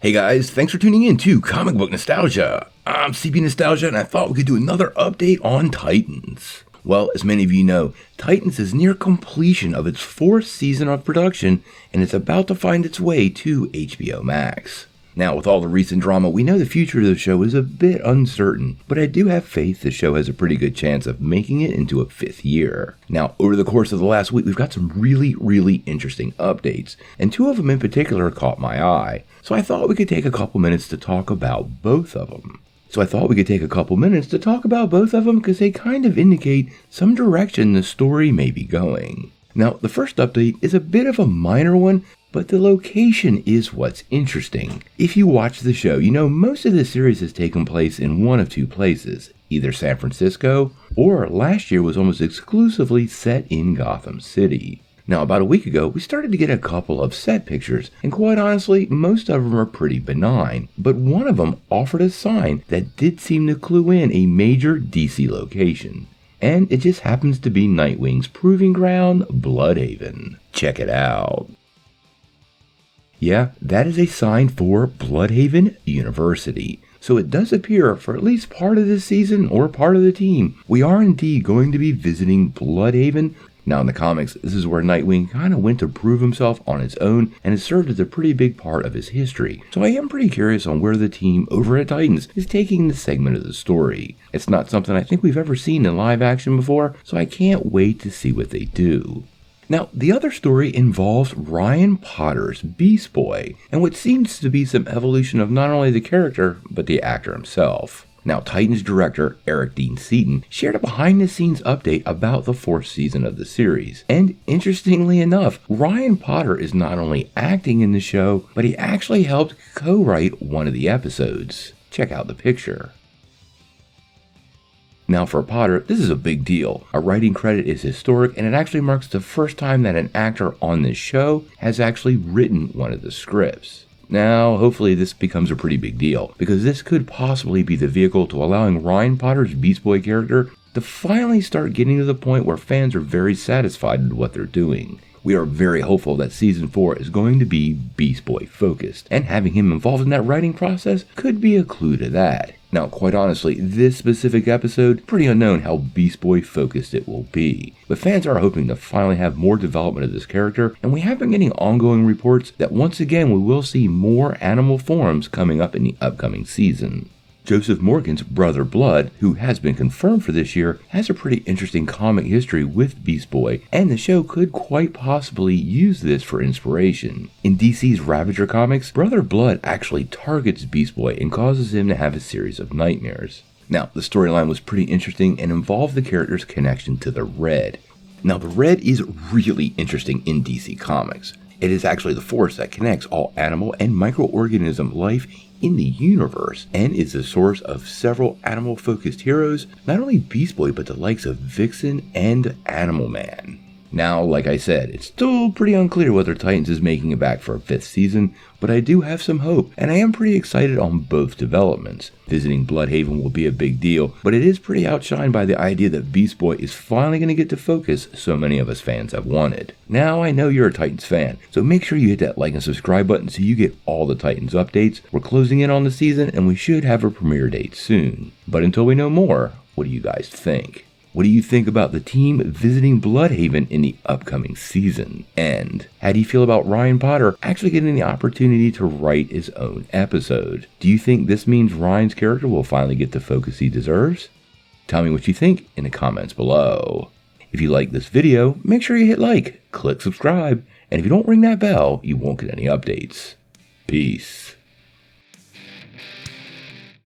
Hey guys, thanks for tuning in to Comic Book Nostalgia. I'm CP Nostalgia and I thought we could do another update on Titans. Well, as many of you know, Titans is near completion of its 4th season of production and it's about to find its way to HBO Max. Now, with all the recent drama, we know the future of the show is a bit uncertain, but I do have faith the show has a pretty good chance of making it into a 5th year. Now, over the course of the last week, we've got some really interesting updates, and 2 of them in particular caught my eye, so I thought we could take a couple minutes to talk about both of them. Because they kind of indicate some direction the story may be going. Now, the first update is a bit of a minor one, but the location is what's interesting. If you watch the show, you know most of the series has taken place in one of 2 places, either San Francisco, or last year was almost exclusively set in Gotham City. Now, about a week ago, we started to get a couple of set pictures, and quite honestly, most of them are pretty benign, but one of them offered a sign that did seem to clue in a major DC location. And it just happens to be Nightwing's proving ground, Bludhaven. Check it out. Yeah, that is a sign for Bludhaven University. So it does appear for at least part of this season or part of the team, we are indeed going to be visiting Bludhaven. Now in the comics, this is where Nightwing kind of went to prove himself on his own and has served as a pretty big part of his history. So I am pretty curious on where the team over at Titans is taking this segment of the story. It's not something I think we've ever seen in live action before, so I can't wait to see what they do. Now, the other story involves Ryan Potter's Beast Boy, and what seems to be some evolution of not only the character, but the actor himself. Now, Titans director Eric Dean Seaton shared a behind-the-scenes update about the 4th season of the series. And interestingly enough, Ryan Potter is not only acting in the show, but he actually helped co-write one of the episodes. Check out the picture. Now for Potter, this is a big deal. A writing credit is historic and it actually marks the first time that an actor on this show has actually written one of the scripts. Now, hopefully this becomes a pretty big deal, because this could possibly be the vehicle to allowing Ryan Potter's Beast Boy character to finally start getting to the point where fans are very satisfied with what they're doing. We are very hopeful that Season 4 is going to be Beast Boy focused, and having him involved in that writing process could be a clue to that. Now, quite honestly, this specific episode, pretty unknown how Beast Boy focused it will be. But fans are hoping to finally have more development of this character, and we have been getting ongoing reports that once again we will see more animal forms coming up in the upcoming season. Joseph Morgan's brother Blood, who has been confirmed for this year, has a pretty interesting comic history with Beast Boy, and the show could quite possibly use this for inspiration. In DC's Ravager comics, Brother Blood actually targets Beast Boy and causes him to have a series of nightmares. Now, the storyline was pretty interesting and involved the character's connection to the Red. Now, the Red is really interesting in DC Comics. It is actually the force that connects all animal and microorganism life in the universe, and is the source of several animal-focused heroes, not only Beast Boy, but the likes of Vixen and Animal Man. Now, like I said, it's still pretty unclear whether Titans is making it back for a 5th season, but I do have some hope, and I am pretty excited on both developments. Visiting Bludhaven will be a big deal, but it is pretty outshined by the idea that Beast Boy is finally going to get the focus so many of us fans have wanted. Now, I know you're a Titans fan, so make sure you hit that like and subscribe button so you get all the Titans updates. We're closing in on the season, and we should have a premiere date soon. But until we know more, what do you guys think? What do you think about the team visiting Bludhaven in the upcoming season? And how do you feel about Ryan Potter actually getting the opportunity to write his own episode? Do you think this means Ryan's character will finally get the focus he deserves? Tell me what you think in the comments below. If you like this video, make sure you hit like, click subscribe, and if you don't ring that bell, you won't get any updates. Peace.